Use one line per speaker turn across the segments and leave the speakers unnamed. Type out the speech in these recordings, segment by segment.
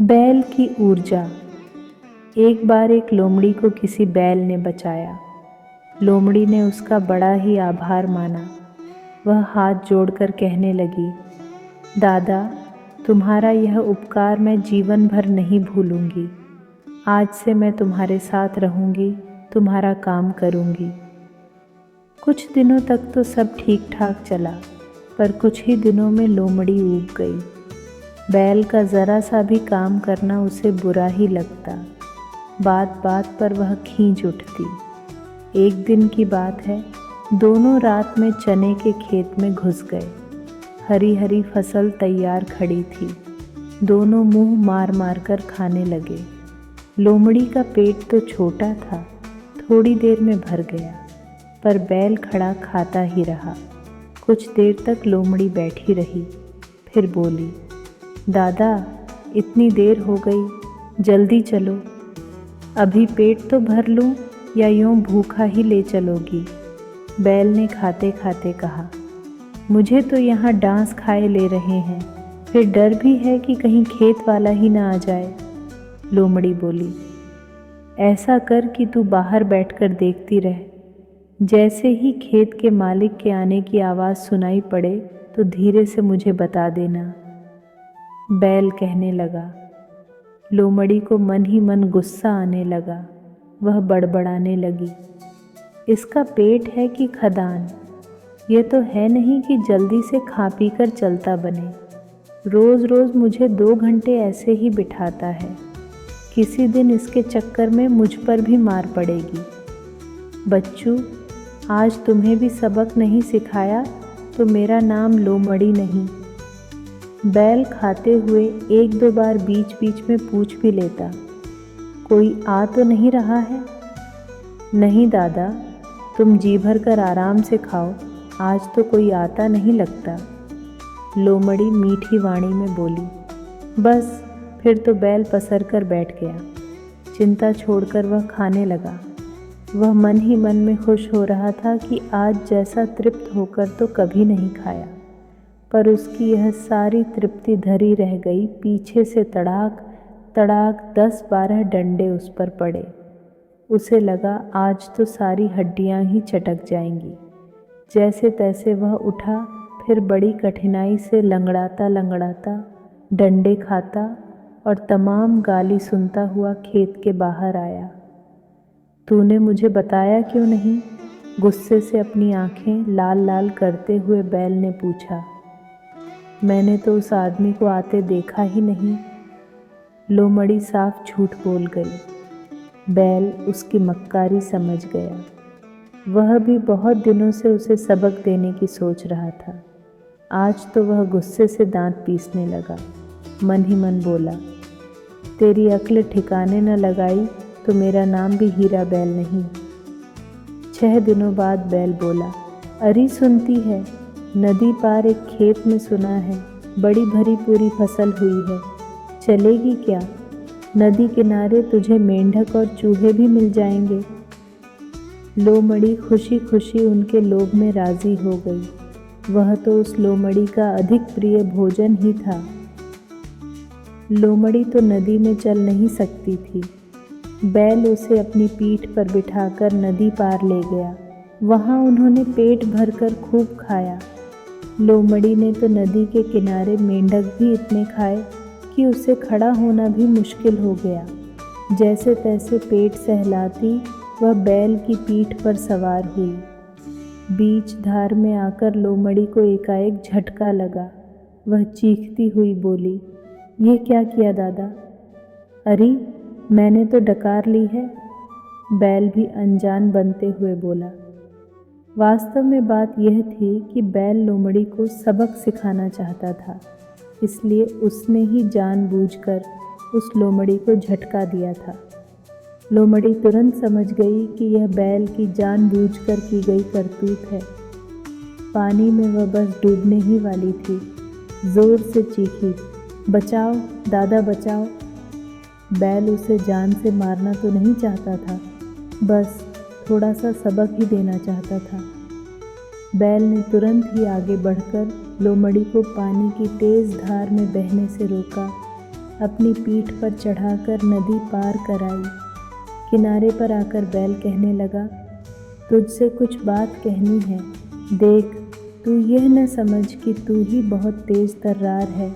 बैल की ऊर्जा। एक बार एक लोमड़ी को किसी बैल ने बचाया। लोमड़ी ने उसका बड़ा ही आभार माना। वह हाथ जोड़कर कहने लगी, दादा, तुम्हारा यह उपकार मैं जीवन भर नहीं भूलूंगी। आज से मैं तुम्हारे साथ रहूंगी, तुम्हारा काम करूंगी। कुछ दिनों तक तो सब ठीक ठाक चला, पर कुछ ही दिनों में लोमड़ी ऊब गई। बैल का ज़रा सा भी काम करना उसे बुरा ही लगता। बात बात पर वह खींच उठती। एक दिन की बात है, दोनों रात में चने के खेत में घुस गए। हरी हरी फसल तैयार खड़ी थी। दोनों मुंह मार मार कर खाने लगे। लोमड़ी का पेट तो छोटा था, थोड़ी देर में भर गया, पर बैल खड़ा खाता ही रहा। कुछ देर तक लोमड़ी बैठी रही, फिर बोली, दादा, इतनी देर हो गई, जल्दी चलो। अभी पेट तो भर लूं या यूं भूखा ही ले चलोगी? बैल ने खाते खाते कहा, मुझे तो यहाँ डांस खाए ले रहे हैं, फिर डर भी है कि कहीं खेत वाला ही ना आ जाए। लोमड़ी बोली, ऐसा कर कि तू बाहर बैठकर देखती रह। जैसे ही खेत के मालिक के आने की आवाज़ सुनाई पड़े तो धीरे से मुझे बता देना। बैल कहने लगा। लोमड़ी को मन ही मन गुस्सा आने लगा। वह बड़बड़ाने लगी, इसका पेट है कि खदान? ये तो है नहीं कि जल्दी से खा पी कर चलता बने। रोज़ रोज़ मुझे 2 घंटे ऐसे ही बिठाता है। किसी दिन इसके चक्कर में मुझ पर भी मार पड़ेगी। बच्चू, आज तुम्हें भी सबक नहीं सिखाया तो मेरा नाम लोमड़ी नहीं। बैल खाते हुए 1-2 बार बीच बीच में पूछ भी लेता, कोई आ तो नहीं रहा है? नहीं दादा, तुम जी भर कर आराम से खाओ, आज तो कोई आता नहीं लगता। लोमड़ी मीठी वाणी में बोली। बस फिर तो बैल पसर कर बैठ गया। चिंता छोड़कर वह खाने लगा। वह मन ही मन में खुश हो रहा था कि आज जैसा तृप्त होकर तो कभी नहीं खाया। पर उसकी यह सारी तृप्ति धरी रह गई। पीछे से तड़ाक तड़ाक 10-12 डंडे उस पर पड़े। उसे लगा आज तो सारी हड्डियां ही चटक जाएंगी। जैसे तैसे वह उठा, फिर बड़ी कठिनाई से लंगड़ाता लंगड़ाता, डंडे खाता और तमाम गाली सुनता हुआ खेत के बाहर आया। तूने मुझे बताया क्यों नहीं? गुस्से से अपनी आंखें लाल लाल करते हुए बैल ने पूछा। मैंने तो उस आदमी को आते देखा ही नहीं। लोमड़ी साफ झूठ बोल गई। बैल उसकी मक्कारी समझ गया। वह भी बहुत दिनों से उसे सबक देने की सोच रहा था। आज तो वह गुस्से से दांत पीसने लगा। मन ही मन बोला, तेरी अक्ल ठिकाने न लगाई तो मेरा नाम भी हीरा बैल नहीं। 6 दिनों बाद बैल बोला, अरे सुनती है, नदी पार एक खेत में सुना है बड़ी भरी पूरी फसल हुई है, चलेगी क्या? नदी किनारे तुझे मेंढक और चूहे भी मिल जाएंगे। लोमड़ी खुशी खुशी उनके लोभ में राजी हो गई। वह तो उस लोमड़ी का अधिक प्रिय भोजन ही था। लोमड़ी तो नदी में चल नहीं सकती थी। बैल उसे अपनी पीठ पर बिठाकर नदी पार ले गया। वहाँ उन्होंने पेट भरकर खूब खाया। लोमड़ी ने तो नदी के किनारे मेंढक भी इतने खाए कि उसे खड़ा होना भी मुश्किल हो गया। जैसे तैसे पेट सहलाती वह बैल की पीठ पर सवार हुई। बीच धार में आकर लोमड़ी को एकाएक झटका लगा। वह चीखती हुई बोली, ये क्या किया दादा? अरे, मैंने तो डकार ली है। बैल भी अनजान बनते हुए बोला। वास्तव में बात यह थी कि बैल लोमड़ी को सबक सिखाना चाहता था, इसलिए उसने ही जानबूझकर उस लोमड़ी को झटका दिया था। लोमड़ी तुरंत समझ गई कि यह बैल की जानबूझकर की गई करतूत है। पानी में वह बस डूबने ही वाली थी। जोर से चीखी, बचाओ दादा, बचाओ। बैल उसे जान से मारना तो नहीं चाहता था, बस थोड़ा सा सबक ही देना चाहता था। बैल ने तुरंत ही आगे बढ़कर लोमड़ी को पानी की तेज धार में बहने से रोका। अपनी पीठ पर चढ़ाकर नदी पार कराई। किनारे पर आकर बैल कहने लगा, तुझसे कुछ बात कहनी है। देख, तू यह न समझ कि तू ही बहुत तेज तर्रार है।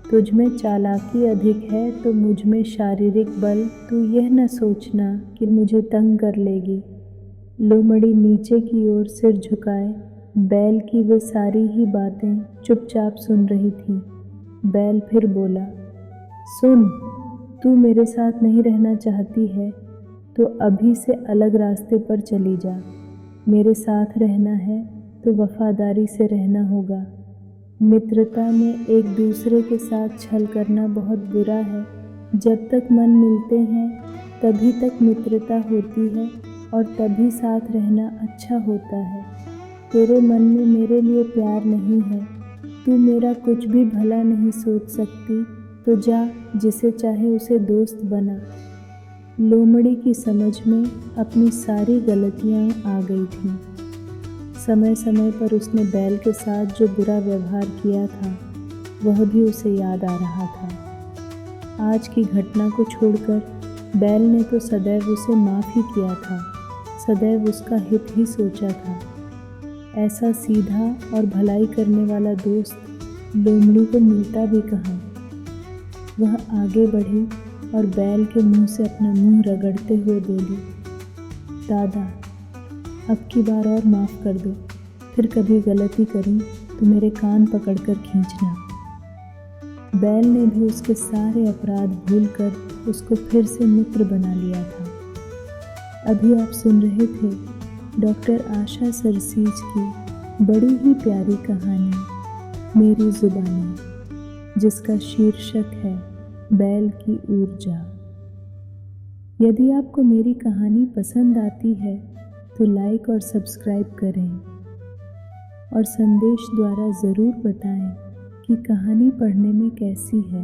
तुझ में चालाकी अधिक है तो मुझ में शारीरिक बल। तू यह न सोचना कि मुझे तंग कर लेगी। लोमड़ी नीचे की ओर सिर झुकाए बैल की वे सारी ही बातें चुपचाप सुन रही थी। बैल फिर बोला, सुन, तू मेरे साथ नहीं रहना चाहती है तो अभी से अलग रास्ते पर चली जा। मेरे साथ रहना है तो वफादारी से रहना होगा। मित्रता में एक दूसरे के साथ छल करना बहुत बुरा है। जब तक मन मिलते हैं तभी तक मित्रता होती है और तभी साथ रहना अच्छा होता है। तेरे मन में मेरे लिए प्यार नहीं है, तू मेरा कुछ भी भला नहीं सोच सकती, तो जा, जिसे चाहे उसे दोस्त बना। लोमड़ी की समझ में अपनी सारी गलतियाँ आ गई थीं। समय समय पर उसने बैल के साथ जो बुरा व्यवहार किया था वह भी उसे याद आ रहा था। आज की घटना को छोड़कर बैल ने तो सदैव उसे माफ़ ही किया था, सदैव उसका हित ही सोचा था। ऐसा सीधा और भलाई करने वाला दोस्त लोमड़ी को मिलता भी कहाँ। वह आगे बढ़ी और बैल के मुंह से अपना मुंह रगड़ते हुए बोली, दादा, अब की बार और माफ़ कर दो। फिर कभी गलती करूं तो मेरे कान पकड़कर खींचना। बैल ने भी उसके सारे अपराध भूलकर उसको फिर से मित्र बना लिया था। अभी आप सुन रहे थे डॉक्टर आशा सरसीज की बड़ी ही प्यारी कहानी मेरी ज़ुबानी, जिसका शीर्षक है बैल की ऊर्जा। यदि आपको मेरी कहानी पसंद आती है तो लाइक और सब्सक्राइब करें और संदेश द्वारा ज़रूर बताएं कि कहानी पढ़ने में कैसी है।